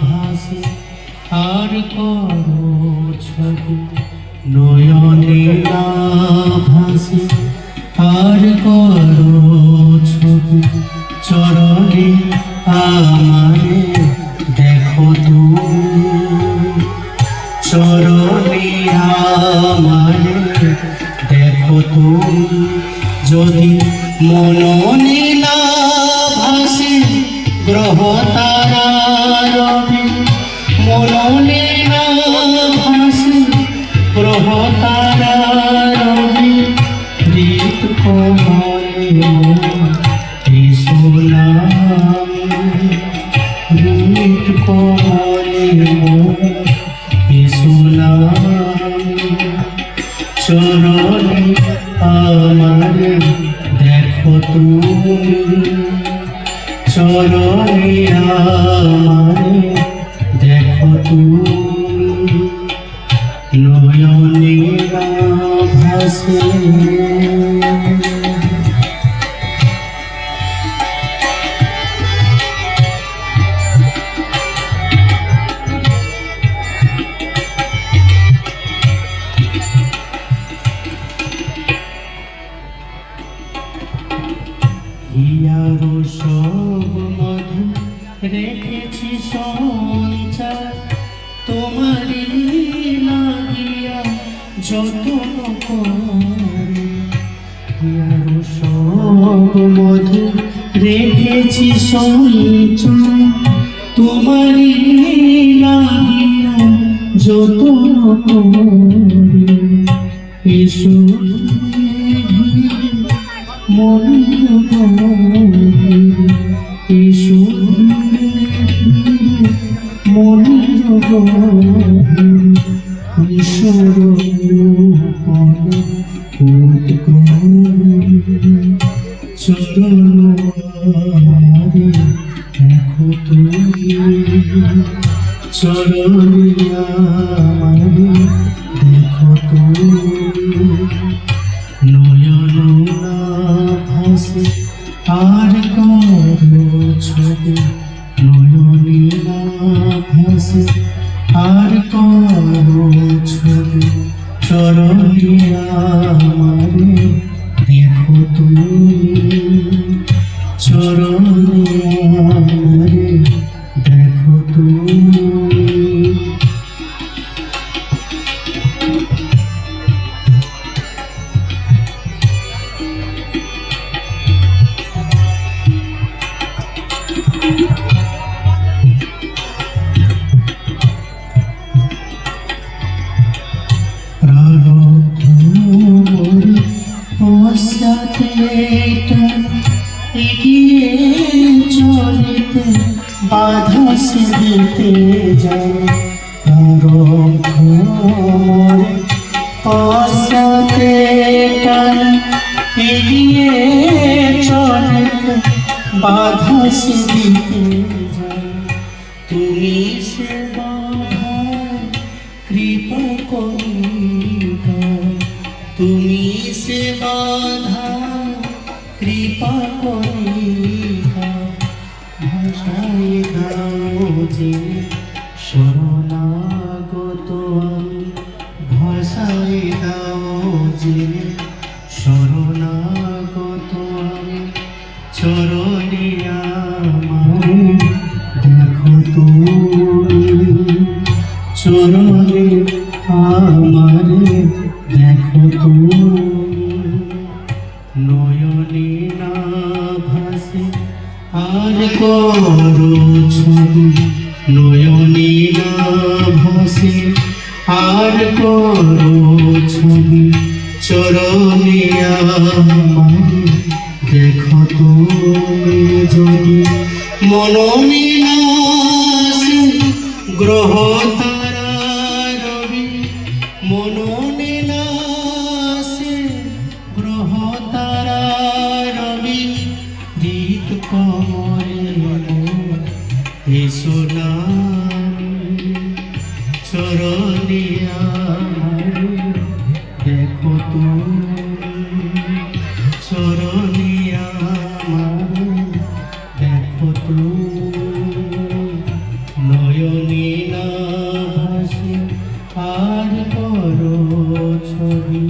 ভাসে আর করো ছবি নয়নে না ভাসে আর করো ছবি চরণে আমারে দেখো তুমি চরণে আমারে দেখো তুমি যদি মননে না ভাসে গ্রহ তারা রবি মননে না ভাসে গ্রহ তারা রবি হৃদ কমলে সোনামি হৃদ কমলে সোনামি চরণে আমারে দেখো তুমি চরণে আমারে দেখো তুমি নয়নে ভাসে হিয়ারো সব মধু রেখেছি সঞ্চার তোমারই লাগিয়া যতন করে হিয়ারো সব মধু রেখেছি সঞ্চার তোমারই লাগিয়া যতন করে এসো চরণিয়া দেখো তুমি নয়ন না ভাসে আর করো ছবি নয়নে না ভাসে আর করো ছবি চরণিয়া আমারে দেখো তুমি চরণিয়া আমারে দেখো তুমি এগিয়ে চলিতে বাধা সে দিতে যায় মরে পশ্চাতে এগিয়ে চলিতে বাধা সে দিতে যায় তুমি সে বাধা কৃপা করিবা তুমি সে বাধা কৃপা করিবা ভাষায় দাও যে শরণাগত আমি ভাষায় দাও যে শরণাগত আমি চরণে আমারে দেখো তুমি চরণে আমারে দেখো তুমি নয়নে না ভাসে আর করো ছবি নয়নে না ভাসে আর করো ছবি চরণে আমারে দেখো তুমি যদি মননে না আসে গ্রহ তারা রবি মননে না আসে গ্রহ তারা রবি হৃদ কমলে সোনামি চরণে আমারে দেখো তুমি চরণে আমারে দেখো তুমি আর করো ছবি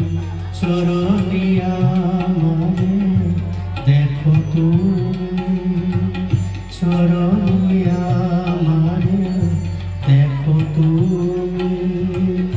চরণিয়া মনে দেখো তুমি চরণিয়া